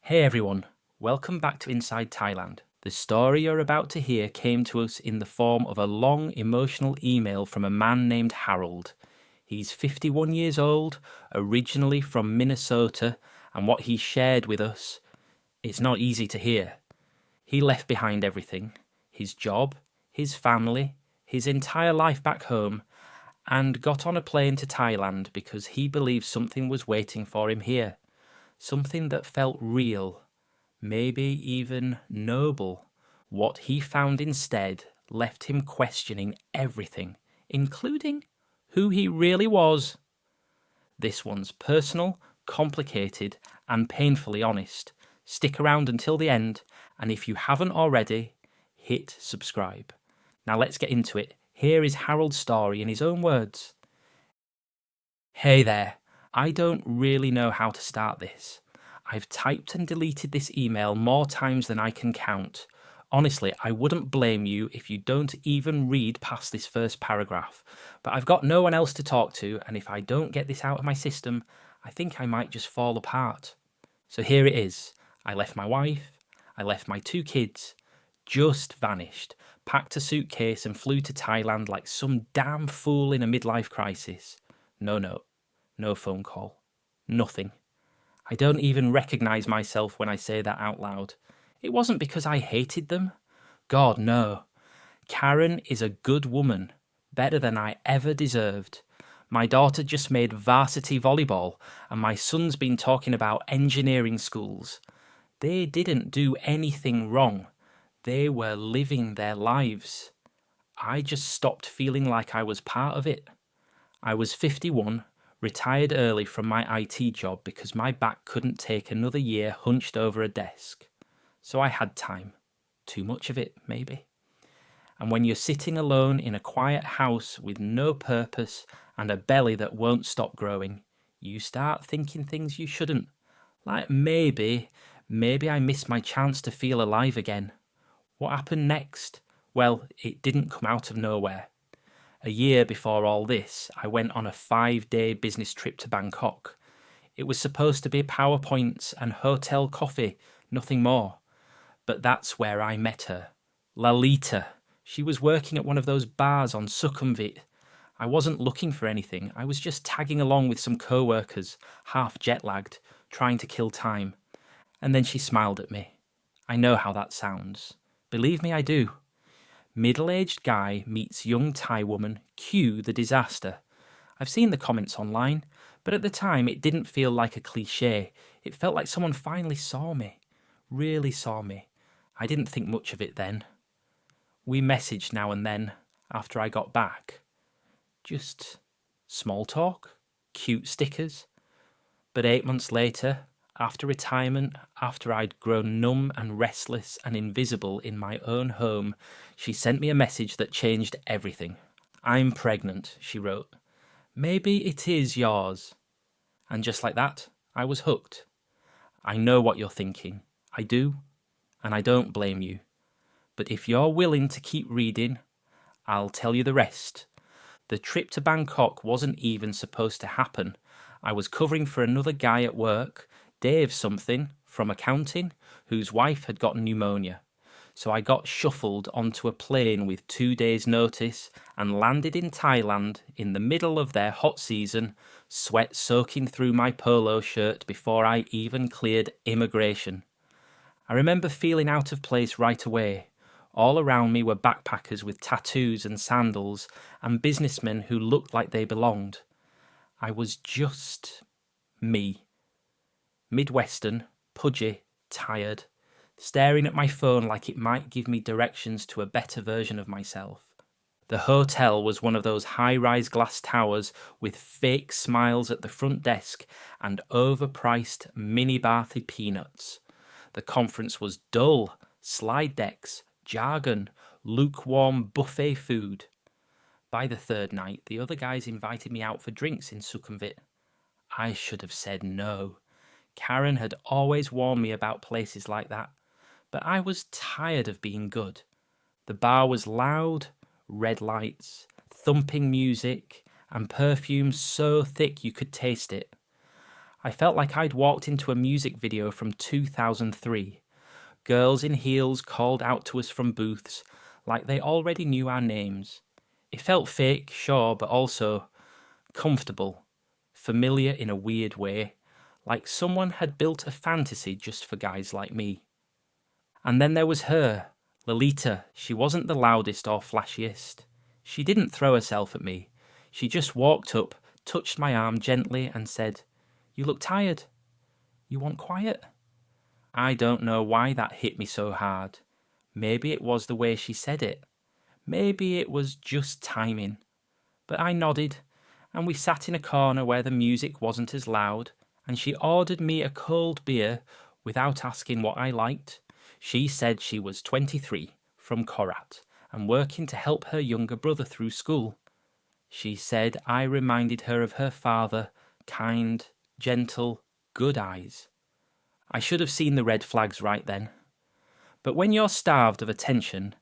Hey everyone, welcome back to Inside Thailand. The story you're about to hear came to us in the form of a long emotional email from a man named Harold. He's 51 years old, originally from Minnesota, and what he shared with us, it's not easy to hear. He left behind everything, his job, his family, his entire life back home, and got on a plane to Thailand because he believed something was waiting for him here. Something that felt real, maybe even noble. What he found instead left him questioning everything, including who he really was. This one's personal, complicated, and painfully honest. Stick around until the end, and if you haven't already, hit subscribe. Now let's get into it. Here is Harold's story in his own words. Hey there. I don't really know how to start this. I've typed and deleted this email more times than I can count. Honestly, I wouldn't blame you if you don't even read past this first paragraph. But I've got no one else to talk to, and if I don't get this out of my system, I think I might just fall apart. So here it is. I left my wife. I left my 2 kids. Just vanished. Packed a suitcase and flew to Thailand like some damn fool in a midlife crisis. No note. No phone call. Nothing. I don't even recognise myself when I say that out loud. It wasn't because I hated them. God, no. Karen is a good woman. Better than I ever deserved. My daughter just made varsity volleyball, and my son's been talking about engineering schools. They didn't do anything wrong. They were living their lives. I just stopped feeling like I was part of it. I was 51, retired early from my IT job because my back couldn't take another year hunched over a desk. So I had time. Too much of it, maybe. And when you're sitting alone in a quiet house with no purpose and a belly that won't stop growing, you start thinking things you shouldn't. Like maybe I missed my chance to feel alive again. What happened next? Well, it didn't come out of nowhere. A year before all this, I went on a 5-day business trip to Bangkok. It was supposed to be PowerPoints and hotel coffee, nothing more. But that's where I met her. Lalita. She was working at one of those bars on Sukhumvit. I wasn't looking for anything. I was just tagging along with some co-workers, half jet-lagged, trying to kill time. And then she smiled at me. I know how that sounds. Believe me, I do. Middle-aged guy meets young Thai woman, cue the disaster. I've seen the comments online, but at the time it didn't feel like a cliché. It felt like someone finally saw me. Really saw me. I didn't think much of it then. We messaged now and then, after I got back. Just small talk, cute stickers. But 8 months later, after retirement, after I'd grown numb and restless and invisible in my own home, she sent me a message that changed everything. I'm pregnant, she wrote. Maybe it is yours. And just like that, I was hooked. I know what you're thinking. I do, and I don't blame you. But if you're willing to keep reading, I'll tell you the rest. The trip to Bangkok wasn't even supposed to happen. I was covering for another guy at work, Dave something, from accounting, whose wife had gotten pneumonia. So I got shuffled onto a plane with 2 days' notice and landed in Thailand in the middle of their hot season, sweat soaking through my polo shirt before I even cleared immigration. I remember feeling out of place right away. All around me were backpackers with tattoos and sandals and businessmen who looked like they belonged. I was just me. Midwestern, pudgy, tired, staring at my phone like it might give me directions to a better version of myself. The hotel was one of those high-rise glass towers with fake smiles at the front desk and overpriced mini-bathy peanuts. The conference was dull, slide decks, jargon, lukewarm buffet food. By the 3rd night, the other guys invited me out for drinks in Sukhumvit. I should have said no. Karen had always warned me about places like that, but I was tired of being good. The bar was loud, red lights, thumping music, and perfume so thick you could taste it. I felt like I'd walked into a music video from 2003. Girls in heels called out to us from booths, like they already knew our names. It felt fake, sure, but also comfortable, familiar in a weird way, like someone had built a fantasy just for guys like me. And then there was her, Lolita. She wasn't the loudest or flashiest. She didn't throw herself at me. She just walked up, touched my arm gently and said, "You look tired. You want quiet?" I don't know why that hit me so hard. Maybe it was the way she said it. Maybe it was just timing. But I nodded, and we sat in a corner where the music wasn't as loud, and she ordered me a cold beer without asking what I liked. She said she was 23, from Korat, and working to help her younger brother through school. She said I reminded her of her father, kind, gentle, good eyes. I should have seen the red flags right then. But when you're starved of attention,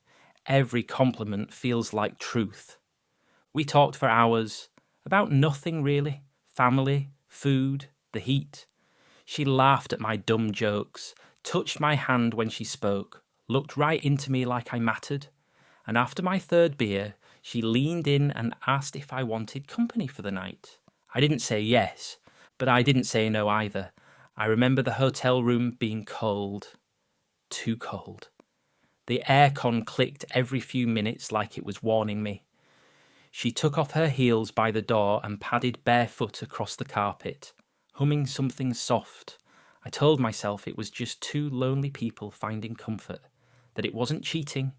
every compliment feels like truth. We talked for hours, about nothing really. Family, food, the heat. She laughed at my dumb jokes, touched my hand when she spoke, looked right into me like I mattered. And after my third beer, she leaned in and asked if I wanted company for the night. I didn't say yes, but I didn't say no either. I remember the hotel room being cold. Too cold. The aircon clicked every few minutes like it was warning me. She took off her heels by the door and padded barefoot across the carpet, humming something soft. I told myself it was just two lonely people finding comfort, that it wasn't cheating,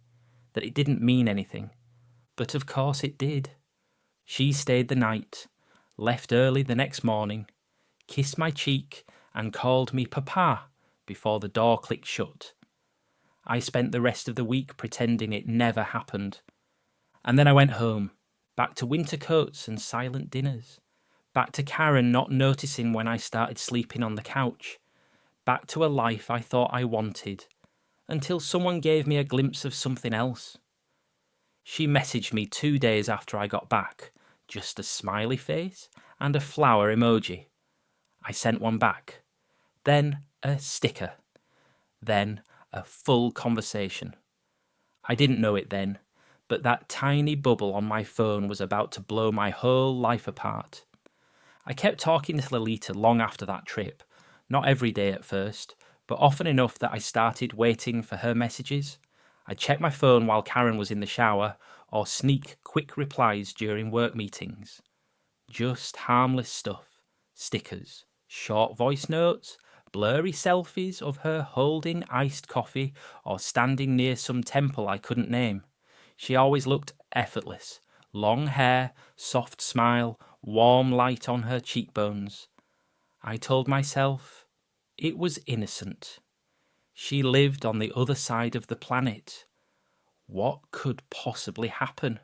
that it didn't mean anything. But of course it did. She stayed the night, left early the next morning, kissed my cheek and called me Papa before the door clicked shut. I spent the rest of the week pretending it never happened. And then I went home, back to winter coats and silent dinners, back to Karen not noticing when I started sleeping on the couch, back to a life I thought I wanted, until someone gave me a glimpse of something else. She messaged me 2 days after I got back, just a smiley face and a flower emoji. I sent one back, then a sticker, then a full conversation. I didn't know it then, but that tiny bubble on my phone was about to blow my whole life apart. I kept talking to Lolita long after that trip, not every day at first, but often enough that I started waiting for her messages. I'd check my phone while Karen was in the shower, or sneak quick replies during work meetings. Just harmless stuff. Stickers, short voice notes, blurry selfies of her holding iced coffee or standing near some temple I couldn't name. She always looked effortless. Long hair, soft smile, warm light on her cheekbones. I told myself it was innocent. She lived on the other side of the planet. What could possibly happen?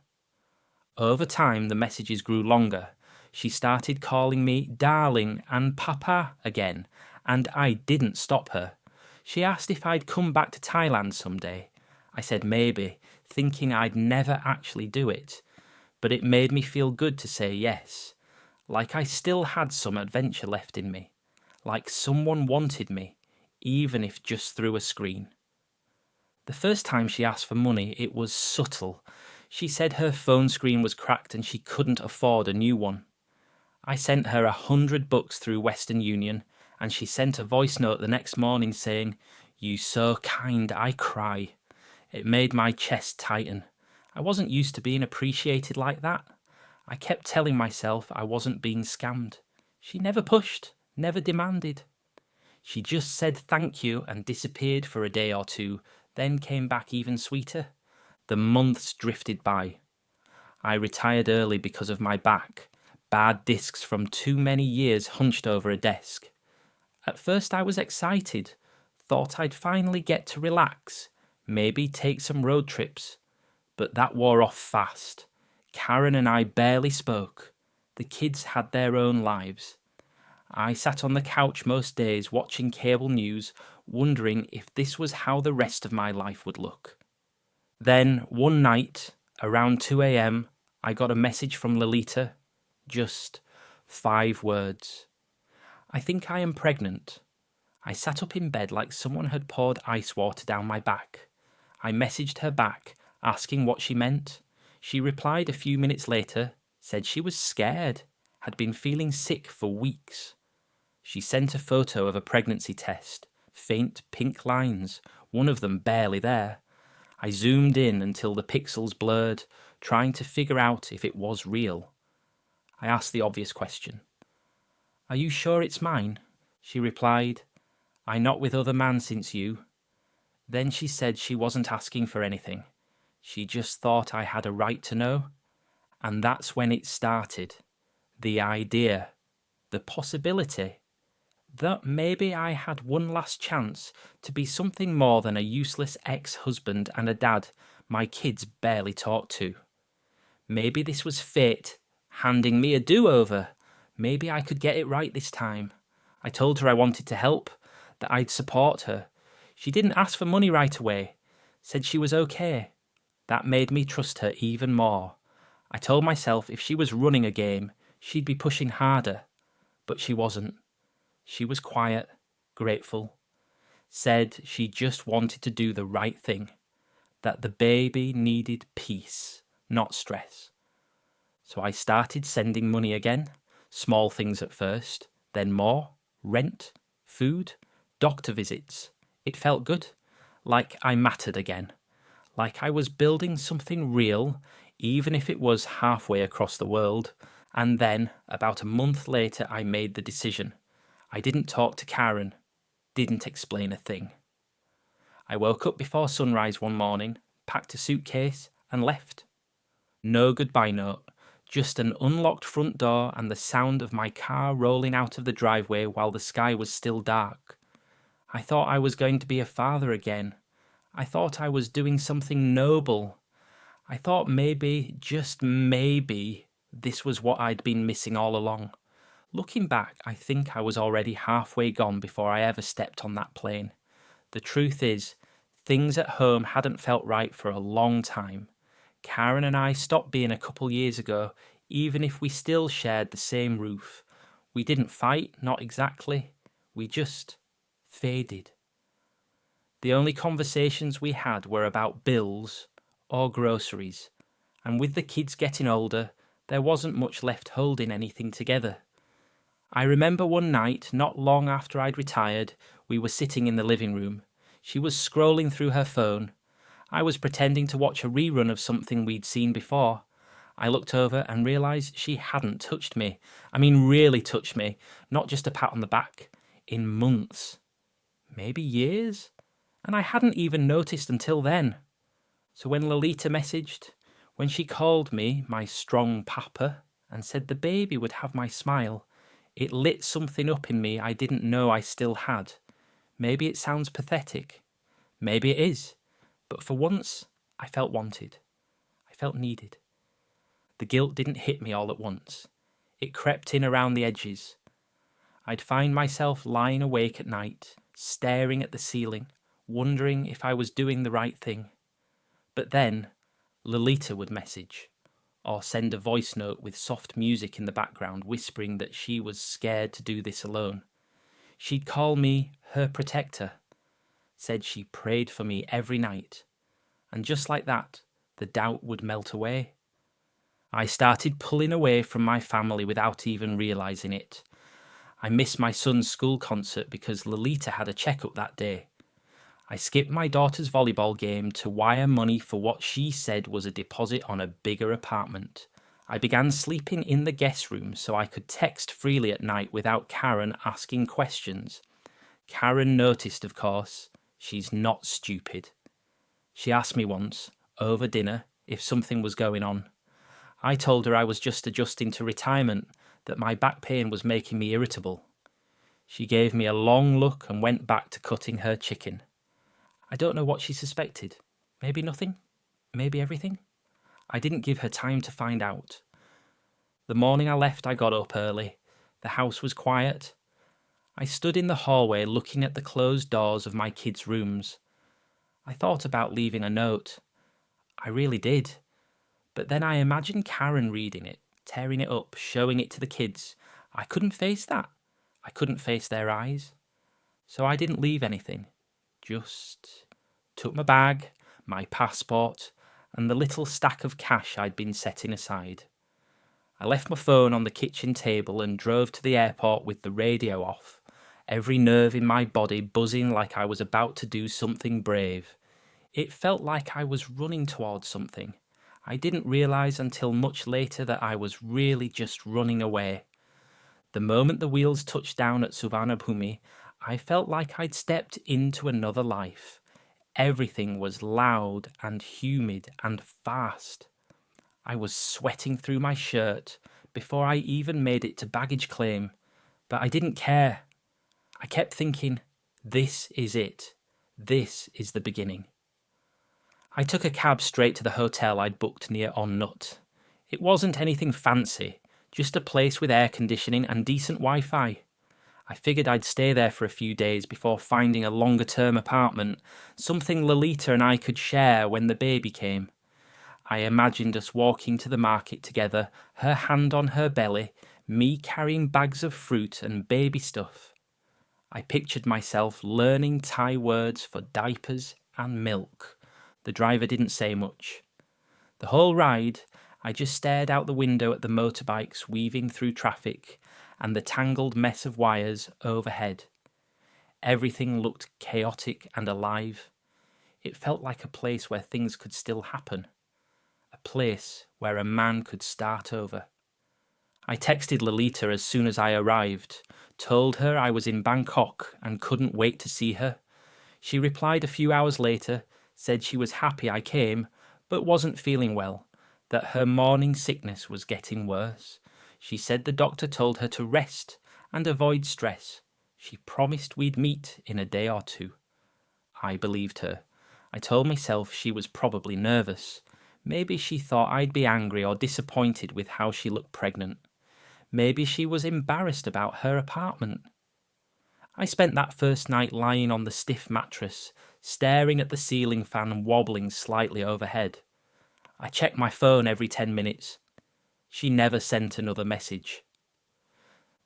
Over time, the messages grew longer. She started calling me darling and papa again, and I didn't stop her. She asked if I'd come back to Thailand someday. I said maybe, thinking I'd never actually do it. But it made me feel good to say yes, like I still had some adventure left in me, like someone wanted me, even if just through a screen. The first time she asked for money, it was subtle. She said her phone screen was cracked and she couldn't afford a new one. I sent her $100 through Western Union, and she sent a voice note the next morning saying, "You so kind, I cry." It made my chest tighten. I wasn't used to being appreciated like that. I kept telling myself I wasn't being scammed. She never pushed, never demanded. She just said thank you and disappeared for a day or two, then came back even sweeter. The months drifted by. I retired early because of my back, bad discs from too many years hunched over a desk. At first I was excited, thought I'd finally get to relax, maybe take some road trips. But that wore off fast. Karen and I barely spoke. The kids had their own lives. I sat on the couch most days watching cable news, wondering if this was how the rest of my life would look. Then, one night, around 2 a.m, I got a message from Lolita. Just 5 words. I think I am pregnant. I sat up in bed like someone had poured ice water down my back. I messaged her back, asking what she meant. She replied a few minutes later, said she was scared, had been feeling sick for weeks. She sent a photo of a pregnancy test, faint pink lines, one of them barely there. I zoomed in until the pixels blurred, trying to figure out if it was real. I asked the obvious question. Are you sure it's mine? She replied, I not with other man since you. Then she said she wasn't asking for anything. She just thought I had a right to know. And that's when it started. The idea, the possibility, that maybe I had one last chance to be something more than a useless ex-husband and a dad my kids barely talk to. Maybe this was fate, handing me a do-over. Maybe I could get it right this time. I told her I wanted to help, that I'd support her. She didn't ask for money right away, said she was okay. That made me trust her even more. I told myself if she was running a game, she'd be pushing harder. But she wasn't. She was quiet, grateful. Said she just wanted to do the right thing. That the baby needed peace, not stress. So I started sending money again. Small things at first, then more. Rent, food, doctor visits. It felt good. Like I mattered again. Like I was building something real, even if it was halfway across the world. And then, about a month later, I made the decision. I didn't talk to Karen. Didn't explain a thing. I woke up before sunrise one morning, packed a suitcase, and left. No goodbye note. Just an unlocked front door and the sound of my car rolling out of the driveway while the sky was still dark. I thought I was going to be a father again. I thought I was doing something noble. I thought maybe, just maybe, this was what I'd been missing all along. Looking back, I think I was already halfway gone before I ever stepped on that plane. The truth is, things at home hadn't felt right for a long time. Karen and I stopped being a couple years ago, even if we still shared the same roof. We didn't fight, not exactly. We just faded. The only conversations we had were about bills or groceries, and with the kids getting older, there wasn't much left holding anything together. I remember one night, not long after I'd retired, we were sitting in the living room. She was scrolling through her phone. I was pretending to watch a rerun of something we'd seen before. I looked over and realised she hadn't touched me. I mean, really touched me, not just a pat on the back. In months. Maybe years? And I hadn't even noticed until then. So when Lolita messaged, when she called me my strong papa and said the baby would have my smile, it lit something up in me I didn't know I still had. Maybe it sounds pathetic. Maybe it is. But for once, I felt wanted. I felt needed. The guilt didn't hit me all at once. It crept in around the edges. I'd find myself lying awake at night, staring at the ceiling, wondering if I was doing the right thing. But then, Lolita would message, or send a voice note with soft music in the background whispering that she was scared to do this alone. She'd call me her protector. Said she prayed for me every night. And just like that, the doubt would melt away. I started pulling away from my family without even realising it. I missed my son's school concert because Lolita had a checkup that day. I skipped my daughter's volleyball game to wire money for what she said was a deposit on a bigger apartment. I began sleeping in the guest room so I could text freely at night without Karen asking questions. Karen noticed, of course. She's not stupid. She asked me once, over dinner, if something was going on. I told her I was just adjusting to retirement, that my back pain was making me irritable. She gave me a long look and went back to cutting her chicken. I don't know what she suspected. Maybe nothing? Maybe everything? I didn't give her time to find out. The morning I left, I got up early. The house was quiet. I stood in the hallway looking at the closed doors of my kids' rooms. I thought about leaving a note. I really did. But then I imagined Karen reading it, tearing it up, showing it to the kids. I couldn't face that. I couldn't face their eyes, so I didn't leave anything. Just took my bag, my passport, and the little stack of cash I'd been setting aside. I left my phone on the kitchen table and drove to the airport with the radio off, every nerve in my body buzzing like I was about to do something brave. It felt like I was running towards something. I didn't realise until much later that I was really just running away. The moment the wheels touched down at Suvarnabhumi, I felt like I'd stepped into another life. Everything was loud and humid and fast. I was sweating through my shirt before I even made it to baggage claim, but I didn't care. I kept thinking, this is it. This is the beginning. I took a cab straight to the hotel I'd booked near On Nut. It wasn't anything fancy, just a place with air conditioning and decent Wi-Fi. I figured I'd stay there for a few days before finding a longer-term apartment, something Lolita and I could share when the baby came. I imagined us walking to the market together, her hand on her belly, me carrying bags of fruit and baby stuff. I pictured myself learning Thai words for diapers and milk. The driver didn't say much. The whole ride, I just stared out the window at the motorbikes weaving through traffic and the tangled mess of wires overhead. Everything looked chaotic and alive. It felt like a place where things could still happen. A place where a man could start over. I texted Lolita as soon as I arrived, told her I was in Bangkok and couldn't wait to see her. She replied a few hours later, said she was happy I came, but wasn't feeling well, that her morning sickness was getting worse. She said the doctor told her to rest and avoid stress. She promised we'd meet in a day or two. I believed her. I told myself she was probably nervous. Maybe she thought I'd be angry or disappointed with how she looked pregnant. Maybe she was embarrassed about her apartment. I spent that first night lying on the stiff mattress, staring at the ceiling fan wobbling slightly overhead. I checked my phone every 10 minutes. She never sent another message.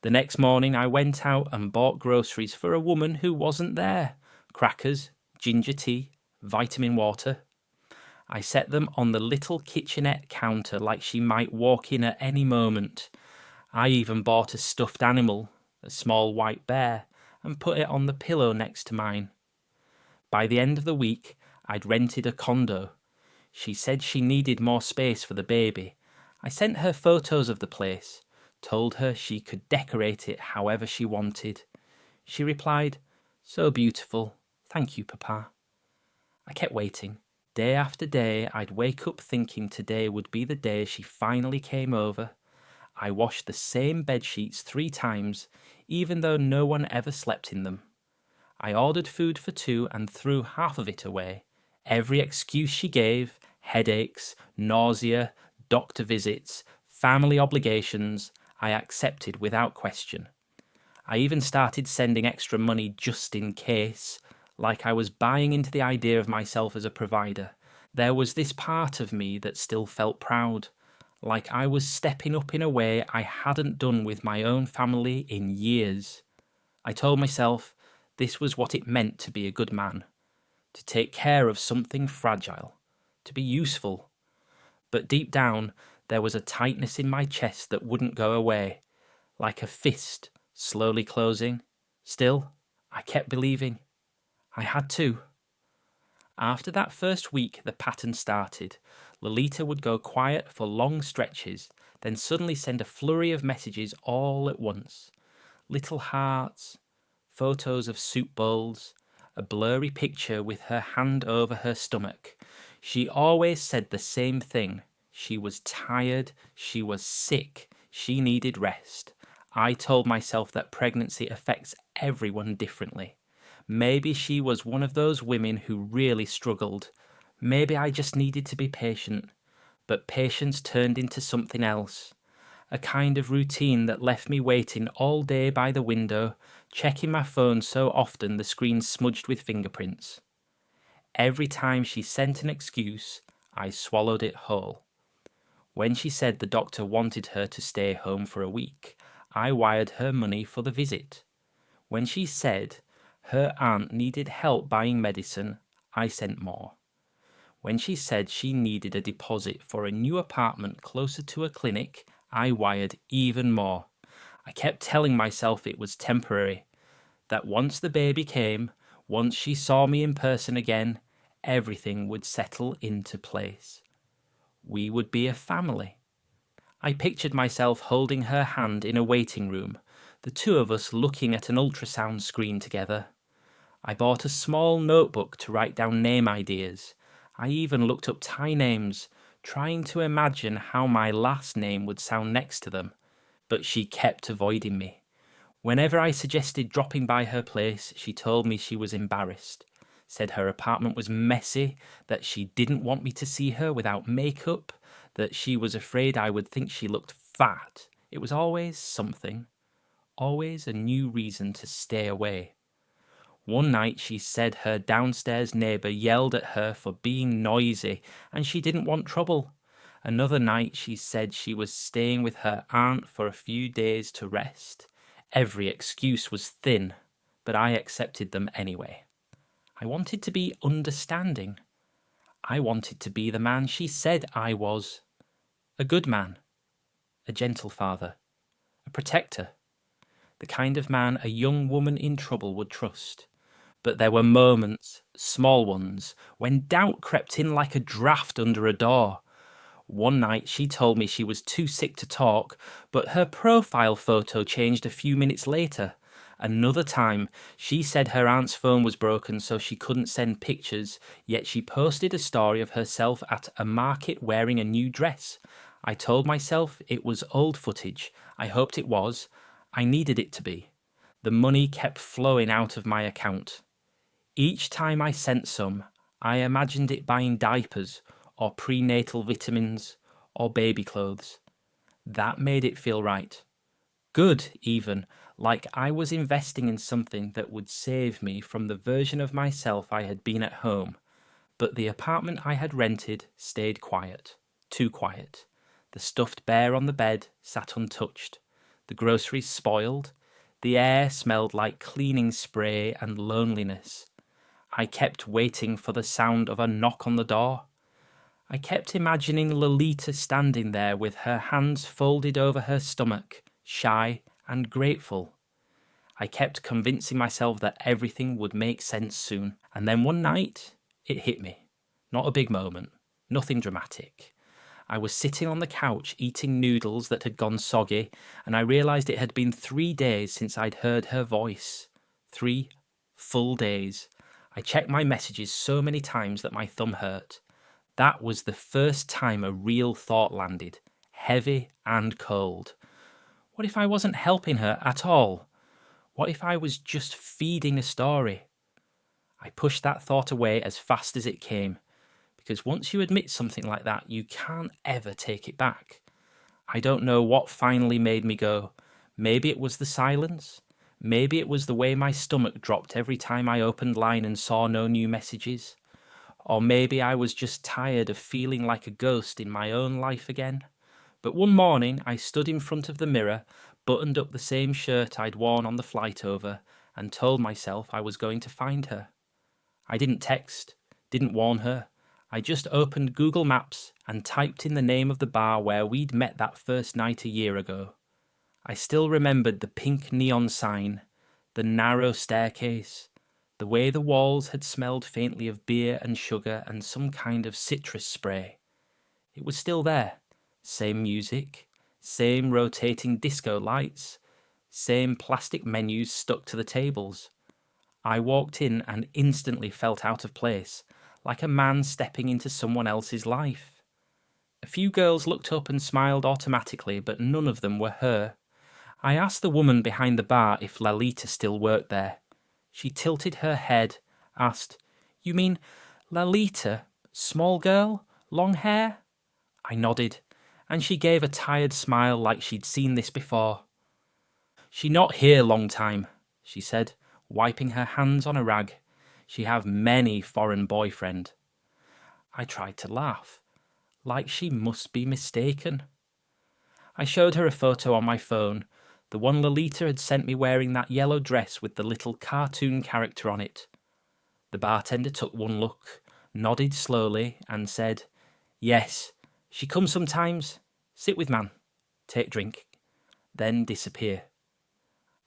The next morning I went out and bought groceries for a woman who wasn't there. Crackers, ginger tea, vitamin water. I set them on the little kitchenette counter like she might walk in at any moment. I even bought a stuffed animal, a small white bear, and put it on the pillow next to mine. By the end of the week, I'd rented a condo. She said she needed more space for the baby. I sent her photos of the place, told her she could decorate it however she wanted. She replied, "So beautiful. Thank you, Papa." I kept waiting. Day after day, I'd wake up thinking today would be the day she finally came over. I washed the same bedsheets 3 times, even though no one ever slept in them. I ordered food for 2 and threw half of it away. Every excuse she gave, headaches, nausea, doctor visits, family obligations, I accepted without question. I even started sending extra money just in case, like I was buying into the idea of myself as a provider. There was this part of me that still felt proud, like I was stepping up in a way I hadn't done with my own family in years. I told myself this was what it meant to be a good man, to take care of something fragile, to be useful. But deep down, there was a tightness in my chest that wouldn't go away, like a fist slowly closing. Still, I kept believing. I had to. After that first week, the pattern started. Lolita would go quiet for long stretches, then suddenly send a flurry of messages all at once. Little hearts, photos of soup bowls, a blurry picture with her hand over her stomach. She always said the same thing. She was tired, she was sick, she needed rest. I told myself that pregnancy affects everyone differently. Maybe she was one of those women who really struggled. Maybe I just needed to be patient. But patience turned into something else. A kind of routine that left me waiting all day by the window, checking my phone so often the screen smudged with fingerprints. Every time she sent an excuse, I swallowed it whole. When she said the doctor wanted her to stay home for a week, I wired her money for the visit. When she said her aunt needed help buying medicine, I sent more. When she said she needed a deposit for a new apartment closer to a clinic, I wired even more. I kept telling myself it was temporary, that once the baby came, once she saw me in person again, everything would settle into place. We would be a family. I pictured myself holding her hand in a waiting room, the two of us looking at an ultrasound screen together. I bought a small notebook to write down name ideas. I even looked up Thai names, trying to imagine how my last name would sound next to them. But she kept avoiding me. Whenever I suggested dropping by her place, she told me she was embarrassed, said her apartment was messy, that she didn't want me to see her without makeup, that she was afraid I would think she looked fat. It was always something, always a new reason to stay away. One night she said her downstairs neighbour yelled at her for being noisy and she didn't want trouble. Another night she said she was staying with her aunt for a few days to rest. Every excuse was thin, but I accepted them anyway. I wanted to be understanding. I wanted to be the man she said I was. A good man. A gentle father. A protector. The kind of man a young woman in trouble would trust. But there were moments, small ones, when doubt crept in like a draft under a door. One night she told me she was too sick to talk, but her profile photo changed a few minutes later. Another time, she said her aunt's phone was broken so she couldn't send pictures, yet she posted a story of herself at a market wearing a new dress. I told myself it was old footage. I hoped it was. I needed it to be. The money kept flowing out of my account. Each time I sent some, I imagined it buying diapers or prenatal vitamins or baby clothes. That made it feel right. Good, even, like I was investing in something that would save me from the version of myself I had been at home. But the apartment I had rented stayed quiet, too quiet. The stuffed bear on the bed sat untouched. The groceries spoiled. The air smelled like cleaning spray and loneliness. I kept waiting for the sound of a knock on the door. I kept imagining Lolita standing there with her hands folded over her stomach, shy and grateful. I kept convincing myself that everything would make sense soon. And then one night, it hit me. Not a big moment, nothing dramatic. I was sitting on the couch eating noodles that had gone soggy, and I realised it had been 3 days since I'd heard her voice. 3 full days. I checked my messages so many times that my thumb hurt. That was the first time a real thought landed, heavy and cold. What if I wasn't helping her at all? What if I was just feeding a story? I pushed that thought away as fast as it came, because once you admit something like that, you can't ever take it back. I don't know what finally made me go. Maybe it was the silence. Maybe it was the way my stomach dropped every time I opened Line and saw no new messages. Or maybe I was just tired of feeling like a ghost in my own life again. But one morning I stood in front of the mirror, buttoned up the same shirt I'd worn on the flight over, and told myself I was going to find her. I didn't text, didn't warn her. I just opened Google Maps and typed in the name of the bar where we'd met that first night a year ago. I still remembered the pink neon sign, the narrow staircase, the way the walls had smelled faintly of beer and sugar and some kind of citrus spray. It was still there. Same music, same rotating disco lights, same plastic menus stuck to the tables. I walked in and instantly felt out of place, like a man stepping into someone else's life. A few girls looked up and smiled automatically, but none of them were her. I asked the woman behind the bar if Lalita still worked there. She tilted her head, asked, "You mean Lalita, small girl, long hair?" I nodded, and she gave a tired smile like she'd seen this before. "She not here long time," she said, wiping her hands on a rag. "She have many foreign boyfriend." I tried to laugh, like she must be mistaken. I showed her a photo on my phone, The one Lolita had sent me wearing that yellow dress with the little cartoon character on it. The bartender took one look, nodded slowly, and said, "Yes, she comes sometimes. Sit with man. Take drink." Then disappear.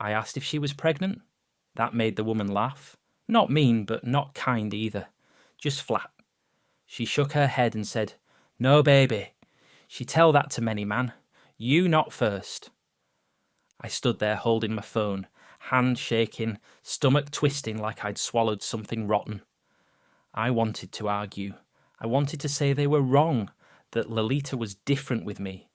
I asked if she was pregnant. That made the woman laugh. Not mean, but not kind either. Just flat. She shook her head and said, "No, baby. She tell that to many man. You not first." I stood there holding my phone, hand shaking, stomach twisting like I'd swallowed something rotten. I wanted to argue. I wanted to say they were wrong, that Lolita was different with me.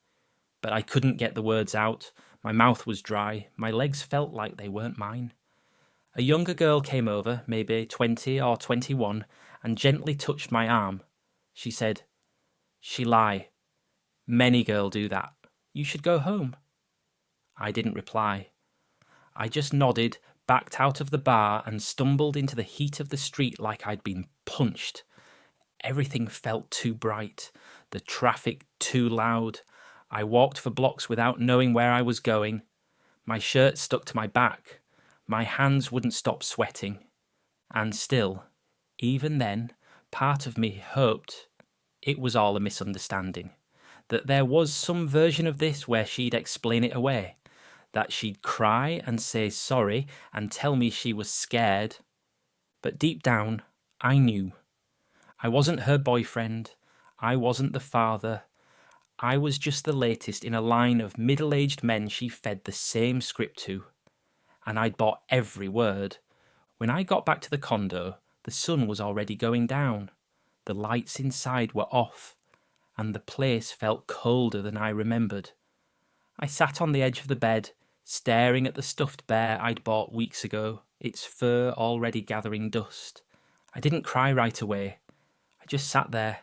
But I couldn't get the words out. My mouth was dry. My legs felt like they weren't mine. A younger girl came over, maybe 20 or 21, and gently touched my arm. She said, "She lie. Many girl do that. You should go home." I didn't reply. I just nodded, backed out of the bar, and stumbled into the heat of the street like I'd been punched. Everything felt too bright, the traffic too loud. I walked for blocks without knowing where I was going. My shirt stuck to my back. My hands wouldn't stop sweating. And still, even then, part of me hoped it was all a misunderstanding, that there was some version of this where she'd explain it away, that she'd cry and say sorry and tell me she was scared. But deep down, I knew. I wasn't her boyfriend. I wasn't the father. I was just the latest in a line of middle-aged men she fed the same script to. And I'd bought every word. When I got back to the condo, the sun was already going down. The lights inside were off, and the place felt colder than I remembered. I sat on the edge of the bed, staring at the stuffed bear I'd bought weeks ago, its fur already gathering dust. I didn't cry right away. I just sat there,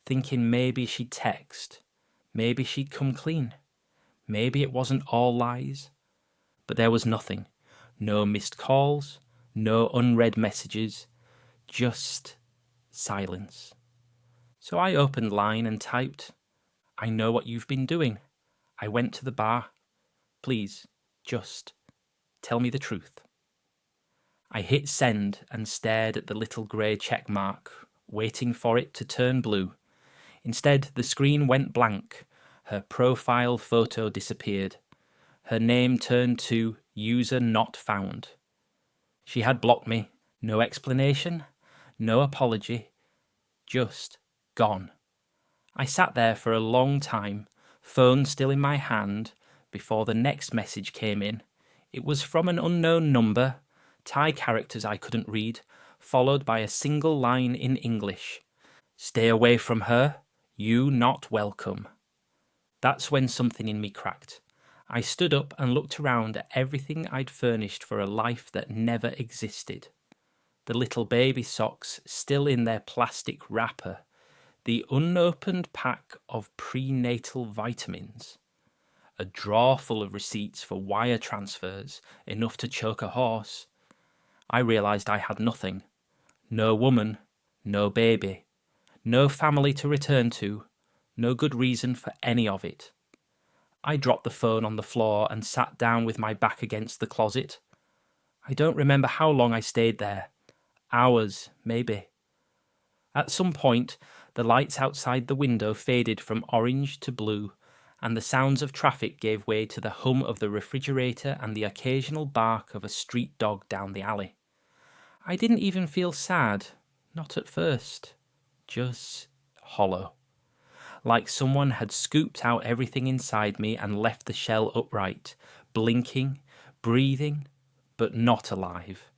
thinking maybe she'd text. Maybe she'd come clean. Maybe it wasn't all lies. But there was nothing. No missed calls, no unread messages, just silence. So I opened Line and typed, "I know what you've been doing. I went to the bar. Please, just tell me the truth." I hit send and stared at the little grey check mark, waiting for it to turn blue. Instead, the screen went blank. Her profile photo disappeared. Her name turned to user not found. She had blocked me. No explanation, no apology, just gone. I sat there for a long time, phone still in my hand, before the next message came in. It was from an unknown number, Thai characters I couldn't read, followed by a single line in English. "Stay away from her. You not welcome." That's when something in me cracked. I stood up and looked around at everything I'd furnished for a life that never existed. The little baby socks still in their plastic wrapper. The unopened pack of prenatal vitamins. A drawer full of receipts for wire transfers, enough to choke a horse. I realised I had nothing. No woman, no baby. No family to return to, no good reason for any of it. I dropped the phone on the floor and sat down with my back against the closet. I don't remember how long I stayed there. Hours, maybe. At some point, the lights outside the window faded from orange to blue, and the sounds of traffic gave way to the hum of the refrigerator and the occasional bark of a street dog down the alley. I didn't even feel sad, not at first. Just hollow. Like someone had scooped out everything inside me and left the shell upright, blinking, breathing, but not alive.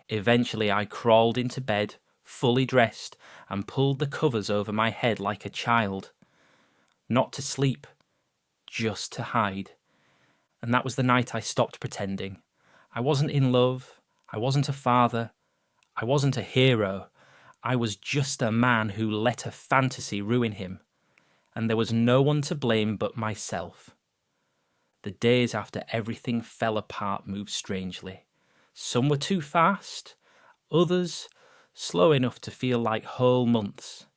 Eventually I crawled into bed, fully dressed, and pulled the covers over my head like a child. Not to sleep, just to hide. And that was the night I stopped pretending. I wasn't in love, I wasn't a father, I wasn't a hero. I was just a man who let a fantasy ruin him, and there was no one to blame but myself. The days after everything fell apart moved strangely. Some were too fast, others slow enough to feel like whole months.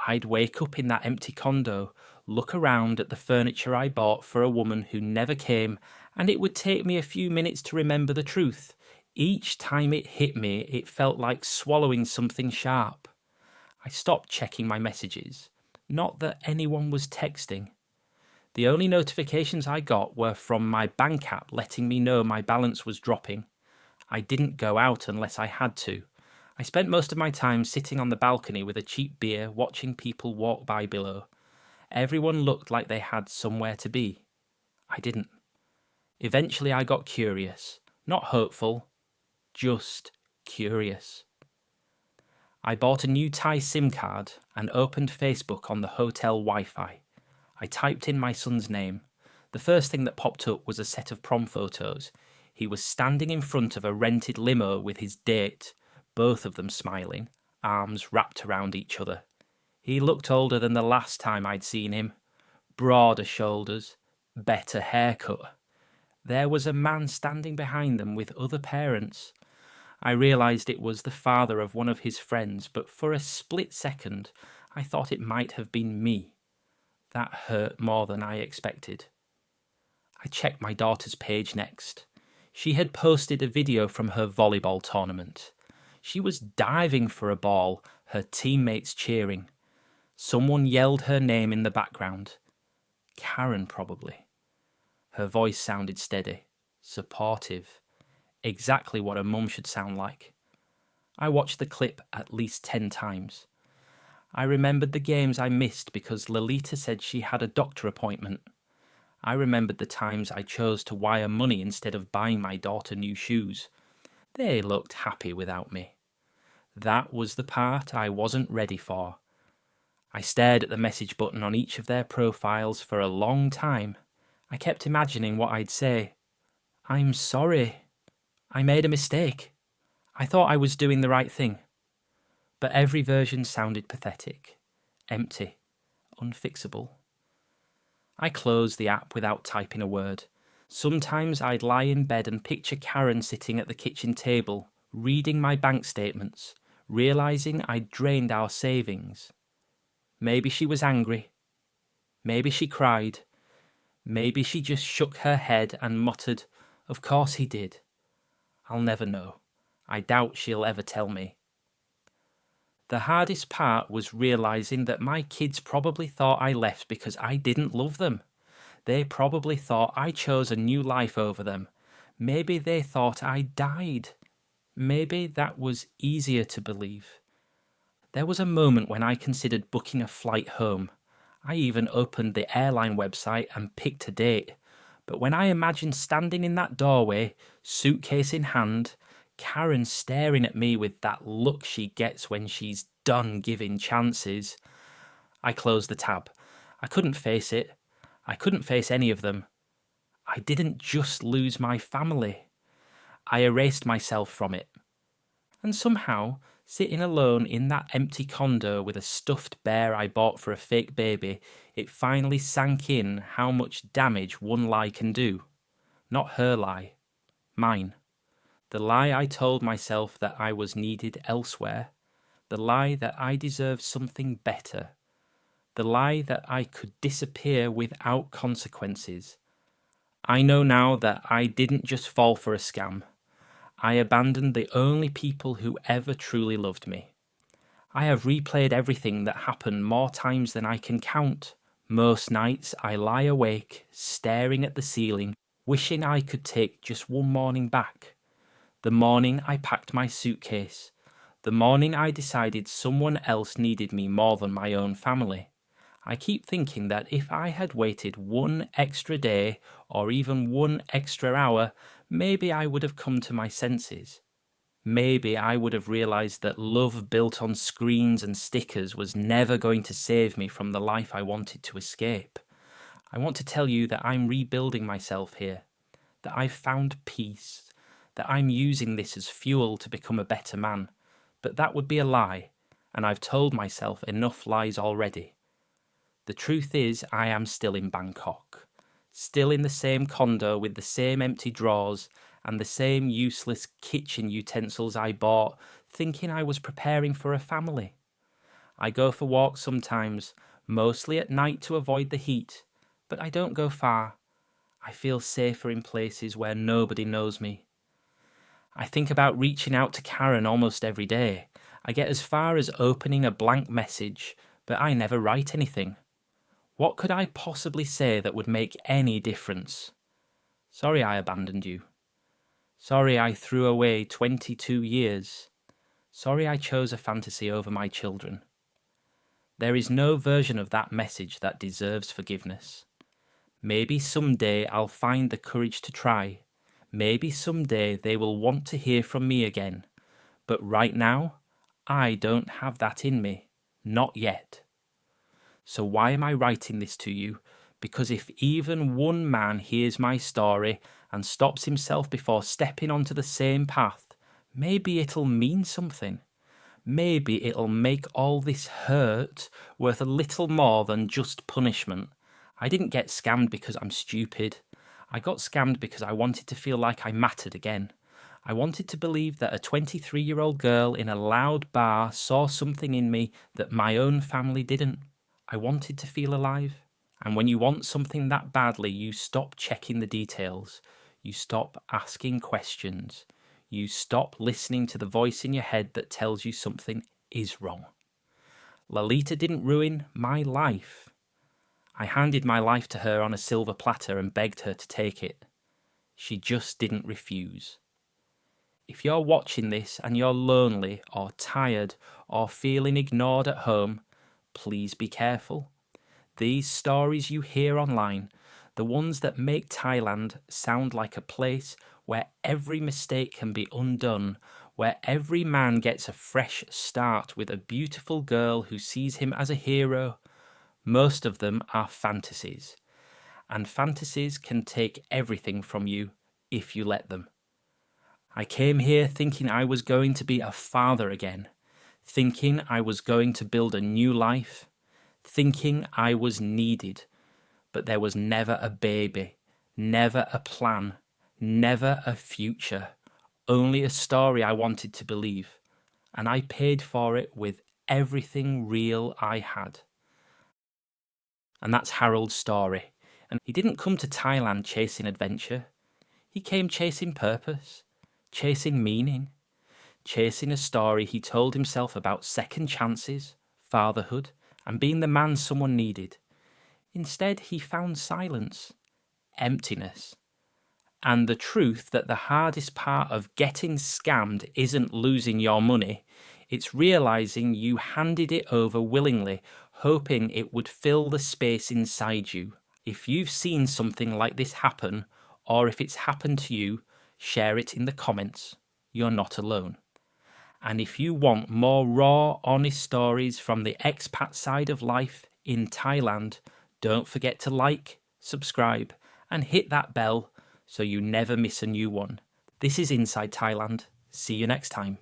I'd wake up in that empty condo, look around at the furniture I bought for a woman who never came, And it would take me a few minutes to remember the truth. Each time it hit me, it felt like swallowing something sharp. I stopped checking my messages. Not that anyone was texting. The only notifications I got were from my bank app letting me know my balance was dropping. I didn't go out unless I had to. I spent most of my time sitting on the balcony with a cheap beer, watching people walk by below. Everyone looked like they had somewhere to be. I didn't. Eventually I got curious. Not hopeful, just curious. I bought a new Thai SIM card and opened Facebook on the hotel Wi-Fi. I typed in my son's name. The first thing that popped up was a set of prom photos. He was standing in front of a rented limo with his date, both of them smiling, arms wrapped around each other. He looked older than the last time I'd seen him. Broader shoulders, better haircut. There was a man standing behind them with other parents. I realised it was the father of one of his friends, but for a split second I thought it might have been me. That hurt more than I expected. I checked my daughter's page next. She had posted a video from her volleyball tournament. She was diving for a ball, her teammates cheering. Someone yelled her name in the background. Karen, probably. Her voice sounded steady, supportive. Exactly what a mum should sound like. I watched the clip at least 10 times. I remembered the games I missed because Lolita said she had a doctor appointment. I remembered the times I chose to wire money instead of buying my daughter new shoes. They looked happy without me. That was the part I wasn't ready for. I stared at the message button on each of their profiles for a long time. I kept imagining what I'd say. I'm sorry. I made a mistake. I thought I was doing the right thing. But every version sounded pathetic, empty, unfixable. I closed the app without typing a word. Sometimes I'd lie in bed and picture Karen sitting at the kitchen table, reading my bank statements, realising I'd drained our savings. Maybe she was angry. Maybe she cried. Maybe she just shook her head and muttered, "Of course he did." I'll never know. I doubt she'll ever tell me. The hardest part was realising that my kids probably thought I left because I didn't love them. They probably thought I chose a new life over them. Maybe they thought I died. Maybe that was easier to believe. There was a moment when I considered booking a flight home. I even opened the airline website and picked a date. But when I imagined standing in that doorway, suitcase in hand, Karen staring at me with that look she gets when she's done giving chances, I closed the tab. I couldn't face it. I couldn't face any of them. I didn't just lose my family. I erased myself from it. And somehow, sitting alone in that empty condo with a stuffed bear I bought for a fake baby, it finally sank in how much damage one lie can do. Not her lie. Mine. The lie I told myself that I was needed elsewhere. The lie that I deserved something better. The lie that I could disappear without consequences. I know now that I didn't just fall for a scam. I abandoned the only people who ever truly loved me. I have replayed everything that happened more times than I can count. Most nights I lie awake, staring at the ceiling, wishing I could take just one morning back. The morning I packed my suitcase. The morning I decided someone else needed me more than my own family. I keep thinking that if I had waited one extra day or even one extra hour, maybe I would have come to my senses. Maybe I would have realised that love built on screens and stickers was never going to save me from the life I wanted to escape. I want to tell you that I'm rebuilding myself here, that I've found peace, that I'm using this as fuel to become a better man. But that would be a lie, and I've told myself enough lies already. The truth is, I am still in Bangkok, still in the same condo with the same empty drawers and the same useless kitchen utensils I bought, thinking I was preparing for a family. I go for walks sometimes, mostly at night to avoid the heat, but I don't go far. I feel safer in places where nobody knows me. I think about reaching out to Karen almost every day. I get as far as opening a blank message, but I never write anything. What could I possibly say that would make any difference? Sorry I abandoned you. Sorry I threw away 22 years. Sorry I chose a fantasy over my children. There is no version of that message that deserves forgiveness. Maybe someday I'll find the courage to try. Maybe someday they will want to hear from me again. But right now, I don't have that in me. Not yet. So why am I writing this to you? Because if even one man hears my story and stops himself before stepping onto the same path, maybe it'll mean something. Maybe it'll make all this hurt worth a little more than just punishment. I didn't get scammed because I'm stupid. I got scammed because I wanted to feel like I mattered again. I wanted to believe that a 23-year-old girl in a loud bar saw something in me that my own family didn't. I wanted to feel alive. And when you want something that badly, you stop checking the details. You stop asking questions. You stop listening to the voice in your head that tells you something is wrong. Lolita didn't ruin my life. I handed my life to her on a silver platter and begged her to take it. She just didn't refuse. If you're watching this and you're lonely or tired or feeling ignored at home, please be careful. These stories you hear online, the ones that make Thailand sound like a place where every mistake can be undone, where every man gets a fresh start with a beautiful girl who sees him as a hero, most of them are fantasies. And fantasies can take everything from you if you let them. I came here thinking I was going to be a father again, thinking I was going to build a new life, thinking I was needed, but there was never a baby, never a plan, never a future, only a story I wanted to believe, and I paid for it with everything real I had. And that's Harold's story, and he didn't come to Thailand chasing adventure, he came chasing purpose, chasing meaning, chasing a story he told himself about second chances, fatherhood, and being the man someone needed. Instead, he found silence, emptiness, and the truth that the hardest part of getting scammed isn't losing your money, it's realising you handed it over willingly, hoping it would fill the space inside you. If you've seen something like this happen, or if it's happened to you, share it in the comments. You're not alone. And if you want more raw, honest stories from the expat side of life in Thailand, don't forget to like, subscribe, and hit that bell so you never miss a new one. This is Inside Thailand. See you next time.